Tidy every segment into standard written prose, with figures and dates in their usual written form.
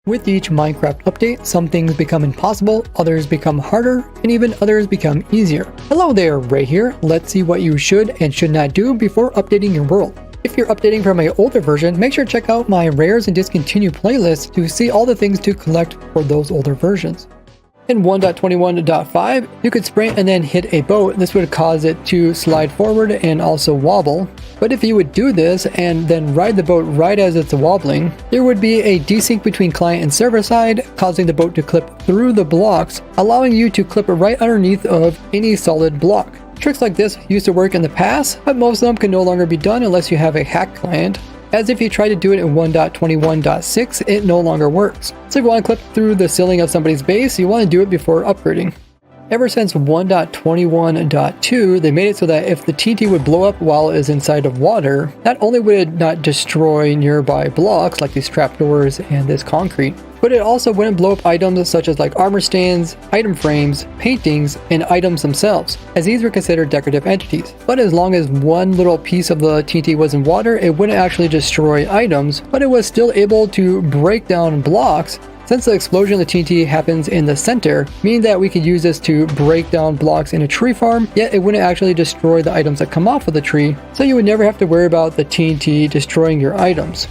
With each Minecraft update, some things become impossible, others become harder, and even others become easier. Hello there, Ray here. Let's see what you should and should not do before updating your world. If you're updating from my older version, make sure to check out my rares and discontinue playlist to see all the things to collect for those older versions. In 1.21.5, you could sprint and then hit a boat. This would cause it to slide forward and also wobble. But if you would do this and then ride the boat right as it's wobbling, there would be a desync between client and server side, causing the boat to clip through the blocks, allowing you to clip right underneath of any solid block. Tricks like this used to work in the past, but most of them can no longer be done unless you have a hack client, as if you try to do it in 1.21.6, it no longer works. So if you want to clip through the ceiling of somebody's base, you want to do it before upgrading. Ever since 1.21.2, they made it so that if the TNT would blow up while it is inside of water, not only would it not destroy nearby blocks like these trapdoors and this concrete, but it also wouldn't blow up items such as like armor stands, item frames, paintings, and items themselves, as these were considered decorative entities. But as long as one little piece of the TNT was in water, it wouldn't actually destroy items, but it was still able to break down blocks. Since the explosion of the TNT happens in the center, meaning that we could use this to break down blocks in a tree farm, yet it wouldn't actually destroy the items that come off of the tree, so you would never have to worry about the TNT destroying your items.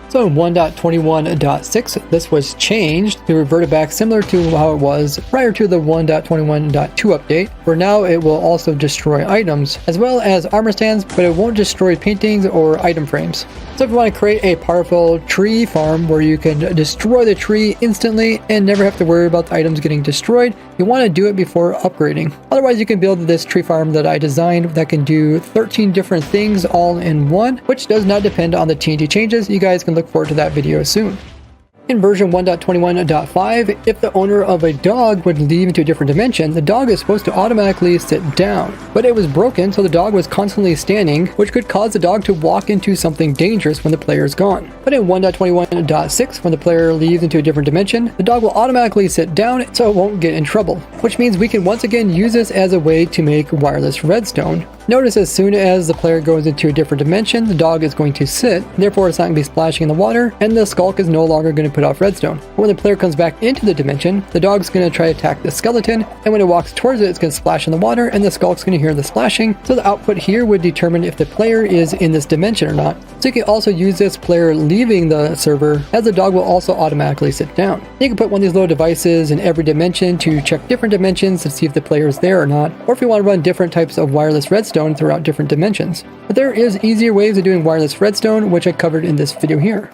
So in 1.21.6, this was changed to revert it back similar to how it was prior to the 1.21.2 update, where now it will also destroy items, as well as armor stands, but it won't destroy paintings or item frames. So if you want to create a powerful tree farm where you can destroy the tree instantly and never have to worry about the items getting destroyed, you want to do it before upgrading. Otherwise, you can build this tree farm that I designed that can do 13 different things all in one, which does not depend on the TNT changes. You guys can look forward to that video soon. In version 1.21.5, if the owner of a dog would leave into a different dimension, the dog is supposed to automatically sit down. But it was broken, so the dog was constantly standing, which could cause the dog to walk into something dangerous when the player is gone. But in 1.21.6, when the player leaves into a different dimension, the dog will automatically sit down so it won't get in trouble, which means we can once again use this as a way to make wireless redstone. Notice as soon as the player goes into a different dimension, the dog is going to sit, therefore it's not going to be splashing in the water, and the skulk is no longer going to put off redstone. But when the player comes back into the dimension, the dog's going to try to attack the skeleton, and when it walks towards it, it's going to splash in the water, and the skulk's going to hear the splashing, so the output here would determine if the player is in this dimension or not. So you can also use this player leaving the server, as the dog will also automatically sit down. You can put one of these little devices in every dimension to check different dimensions to see if the player is there or not, or if you want to run different types of wireless redstone throughout different dimensions. But there is easier ways of doing wireless redstone, which I covered in this video here.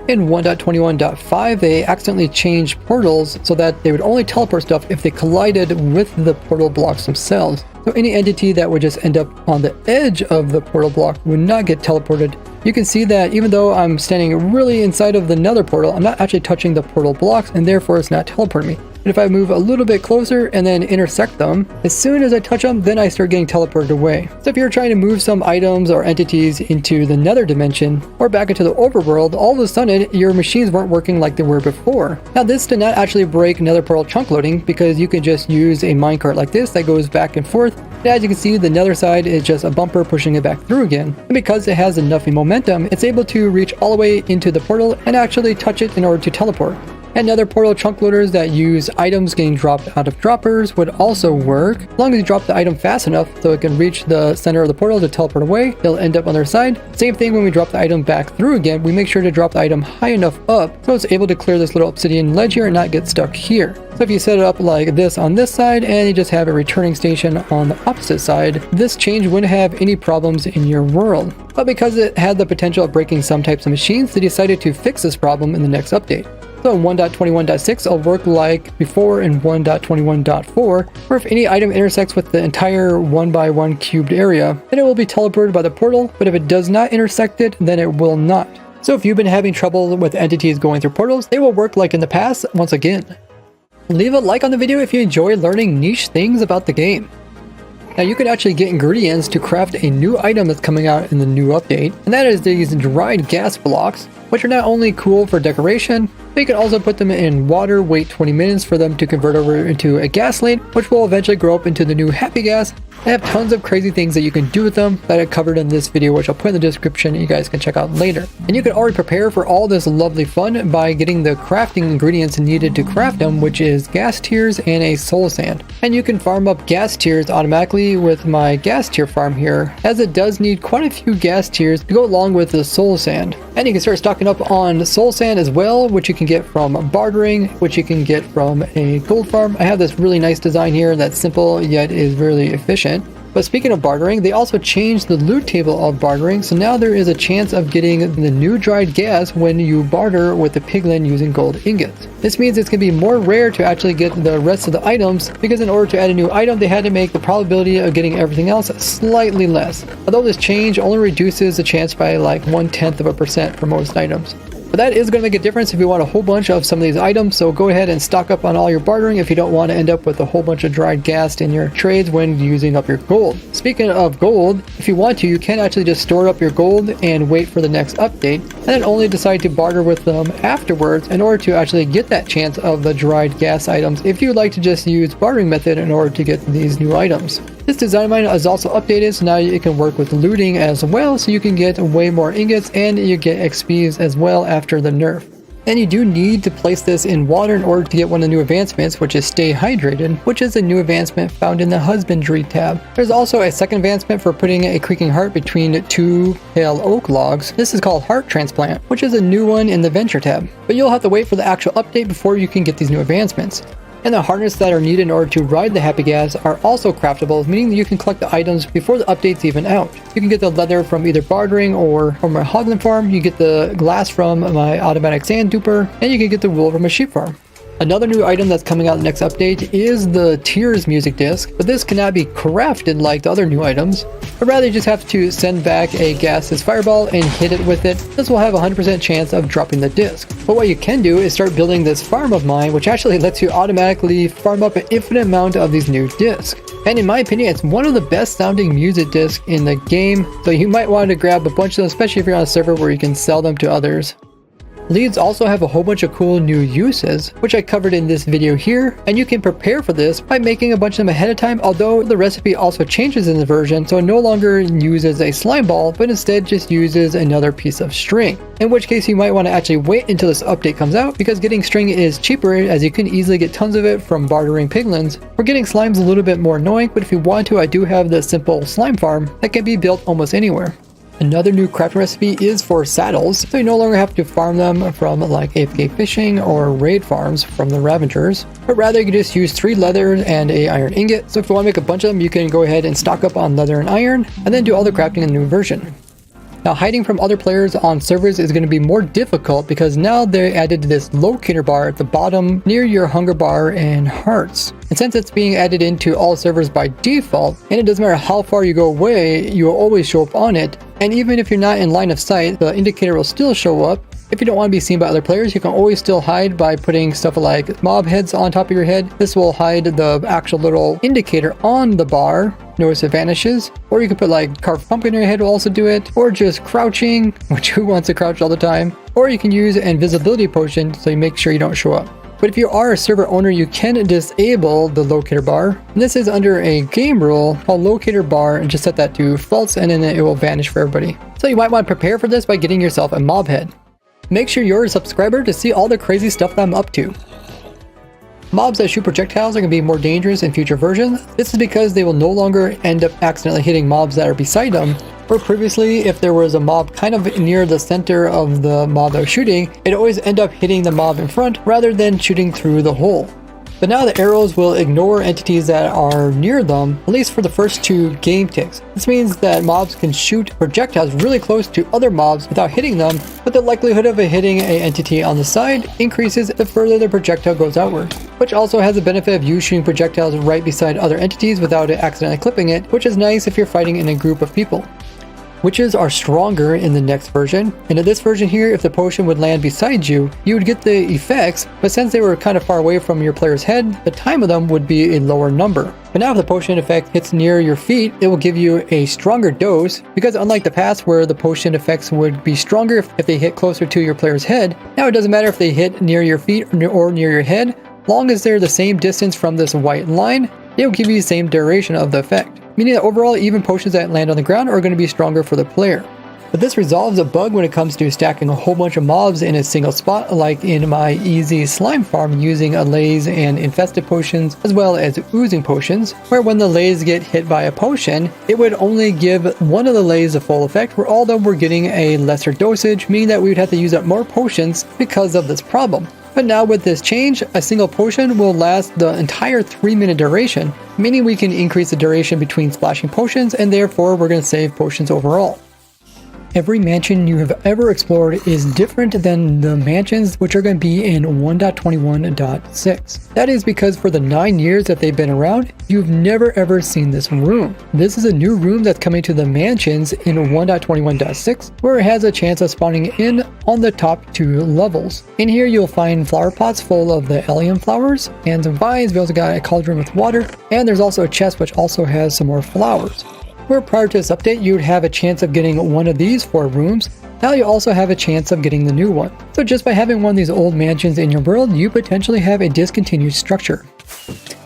In 1.21.5, they accidentally changed portals so that they would only teleport stuff if they collided with the portal blocks themselves. So any entity that would just end up on the edge of the portal block would not get teleported. You can see that even though I'm standing really inside of the nether portal, I'm not actually touching the portal blocks, and therefore it's not teleporting me. But if I move a little bit closer and then intersect them, as soon as I touch them, then I start getting teleported away. So if you're trying to move some items or entities into the nether dimension or back into the overworld, all of a sudden your machines weren't working like they were before. Now this did not actually break nether portal chunk loading, because you can just use a minecart like this that goes back and forth. And as you can see, the nether side is just a bumper pushing it back through again. And because it has enough momentum, it's able to reach all the way into the portal and actually touch it in order to teleport. And other portal chunk loaders that use items getting dropped out of droppers would also work, as long as you drop the item fast enough so it can reach the center of the portal to teleport away. It'll end up on their side. Same thing when we drop the item back through again, we make sure to drop the item high enough up so it's able to clear this little obsidian ledge here and not get stuck here. So if you set it up like this on this side and you just have a returning station on the opposite side, this change wouldn't have any problems in your world. But because it had the potential of breaking some types of machines, they decided to fix this problem in the next update. So in 1.21.6, it'll work like before in 1.21.4, where if any item intersects with the entire 1x1 cubed area, then it will be teleported by the portal, but if it does not intersect it, then it will not. So if you've been having trouble with entities going through portals, they will work like in the past once again. Leave a like on the video if you enjoy learning niche things about the game. Now you can actually get ingredients to craft a new item that's coming out in the new update, and that is these dried gas blocks, which are not only cool for decoration, But you can also put them in water, wait 20 minutes for them to convert over into a gas lane, which will eventually grow up into the new Happy Gas. I have tons of crazy things that you can do with them that I covered in this video, which I'll put in the description and you guys can check out later. And you can already prepare for all this lovely fun by getting the crafting ingredients needed to craft them, which is gas tears and a soul sand. And you can farm up gas tears automatically with my gas tier farm here, as it does need quite a few gas tears to go along with the soul sand. And you can start stocking up on soul sand as well, which you can get from bartering, which you can get from a gold farm. I have this really nice design here that's simple yet is really efficient. But speaking of bartering, they also changed the loot table of bartering, so now there is a chance of getting the new dried gas when you barter with the piglin using gold ingots. This means it's going to be more rare to actually get the rest of the items, because in order to add a new item they had to make the probability of getting everything else slightly less. Although this change only reduces the chance by like 0.1% for most items. But that is going to make a difference if you want a whole bunch of some of these items, so go ahead and stock up on all your bartering if you don't want to end up with a whole bunch of dried gas in your trades when using up your gold. Speaking of gold, if you want to, you can actually just store up your gold and wait for the next update, and then only decide to barter with them afterwards in order to actually get that chance of the dried gas items if you'd like to just use bartering method in order to get these new items. This design of mine is also updated, so now it can work with looting as well, so you can get way more ingots and you get XPs as well after the nerf. And you do need to place this in water in order to get one of the new advancements, which is Stay Hydrated, which is a new advancement found in the Husbandry tab. There's also a second advancement for putting a creaking heart between two pale oak logs. This is called Heart Transplant, which is a new one in the Venture tab. But you'll have to wait for the actual update before you can get these new advancements. And the harness that are needed in order to ride the Happy Gas are also craftable, meaning that you can collect the items before the update's even out. You can get the leather from either bartering or from my hoglin farm, you get the glass from my automatic sand duper, and you can get the wool from a sheep farm. Another new item that's coming out in the next update is the Tears music disc, but this cannot be crafted like the other new items, but rather you just have to send back a gaseous fireball and hit it with it. This will have a 100% chance of dropping the disc. But what you can do is start building this farm of mine, which actually lets you automatically farm up an infinite amount of these new discs. And in my opinion, it's one of the best sounding music discs in the game, so you might want to grab a bunch of them, especially if you're on a server where you can sell them to others. Leads also have a whole bunch of cool new uses, which I covered in this video here, and you can prepare for this by making a bunch of them ahead of time, although the recipe also changes in the version, so it no longer uses a slime ball, but instead just uses another piece of string. In which case you might want to actually wait until this update comes out, because getting string is cheaper as you can easily get tons of it from bartering piglins. Or getting slime's a little bit more annoying, but if you want to, I do have the simple slime farm that can be built almost anywhere. Another new crafting recipe is for saddles, so you no longer have to farm them from like AFK fishing or raid farms from the Ravagers, but rather you can just use 3 leather and a iron ingot. So if you want to make a bunch of them, you can go ahead and stock up on leather and iron, and then do all the crafting in the new version. Now hiding from other players on servers is going to be more difficult because now they added this locator bar at the bottom near your hunger bar and hearts. And since it's being added into all servers by default, and it doesn't matter how far you go away, you will always show up on it. And even if you're not in line of sight, the indicator will still show up. If you don't want to be seen by other players, you can always still hide by putting stuff like mob heads on top of your head. This will hide the actual little indicator on the bar. Notice it vanishes. Or you can put like carved pumpkin on your head will also do it. Or just crouching, which who wants to crouch all the time? Or you can use an invisibility potion so you make sure you don't show up. But if you are a server owner, you can disable the locator bar. And this is under a game rule called locator bar, and just set that to false and then it will vanish for everybody. So you might want to prepare for this by getting yourself a mob head. Make sure you're a subscriber to see all the crazy stuff that I'm up to. Mobs that shoot projectiles are going to be more dangerous in future versions. This is because they will no longer end up accidentally hitting mobs that are beside them. Where previously, if there was a mob kind of near the center of the mob that was shooting, it always end up hitting the mob in front rather than shooting through the hole. But now the arrows will ignore entities that are near them, at least for the first 2 game ticks. This means that mobs can shoot projectiles really close to other mobs without hitting them, but the likelihood of it hitting an entity on the side increases the further the projectile goes outward. Which also has the benefit of you shooting projectiles right beside other entities without it accidentally clipping it, which is nice if you're fighting in a group of people. Witches are stronger in the next version, and in this version here, if the potion would land beside you, you would get the effects, but since they were kind of far away from your player's head, the time of them would be a lower number. But now if the potion effect hits near your feet, it will give you a stronger dose, because unlike the past where the potion effects would be stronger if they hit closer to your player's head, now it doesn't matter if they hit near your feet or near your head, long as they're the same distance from this white line, they will give you the same duration of the effect. Meaning that overall, even potions that land on the ground are going to be stronger for the player. But this resolves a bug when it comes to stacking a whole bunch of mobs in a single spot, like in my easy slime farm using allays and infested potions, as well as oozing potions, where when the lays get hit by a potion, it would only give one of the lays a full effect, where all of them were getting a lesser dosage, meaning that we would have to use up more potions because of this problem. But now with this change, a single potion will last the entire 3-minute duration, meaning we can increase the duration between splashing potions, and therefore we're going to save potions overall. Every mansion you have ever explored is different than the mansions which are going to be in 1.21.6. That is because for the 9 years that they've been around, you've never ever seen this room. This is a new room that's coming to the mansions in 1.21.6, where it has a chance of spawning in on the top 2 levels. In here you'll find flower pots full of the allium flowers and some vines. We also got a cauldron with water, and there's also a chest which also has some more flowers. Where prior to this update you would have a chance of getting one of these 4 rooms, now you also have a chance of getting the new one. So just by having one of these old mansions in your world, you potentially have a discontinued structure.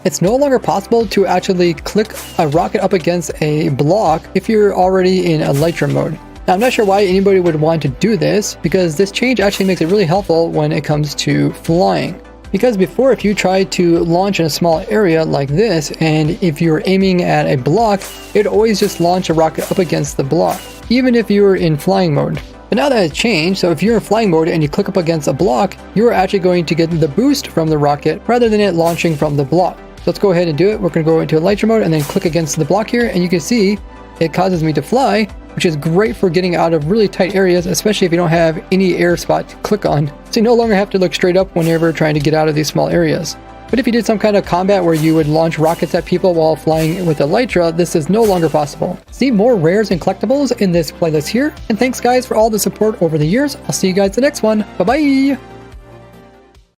It's no longer possible to actually click a rocket up against a block if you're already in elytra mode. Now I'm not sure why anybody would want to do this, because this change actually makes it really helpful when it comes to flying. Because before, if you tried to launch in a small area like this, and if you were aiming at a block, it'd always just launch a rocket up against the block, even if you were in flying mode. But now that has changed, so if you're in flying mode and you click up against a block, you're actually going to get the boost from the rocket rather than it launching from the block. So let's go ahead and do it. We're going to go into elytra mode and then click against the block here, and you can see it causes me to fly, which is great for getting out of really tight areas, especially if you don't have any air spot to click on. So you no longer have to look straight up whenever trying to get out of these small areas. But if you did some kind of combat where you would launch rockets at people while flying with elytra, this is no longer possible. See more rares and collectibles in this playlist here. And thanks guys for all the support over the years. I'll see you guys the next one. Bye bye!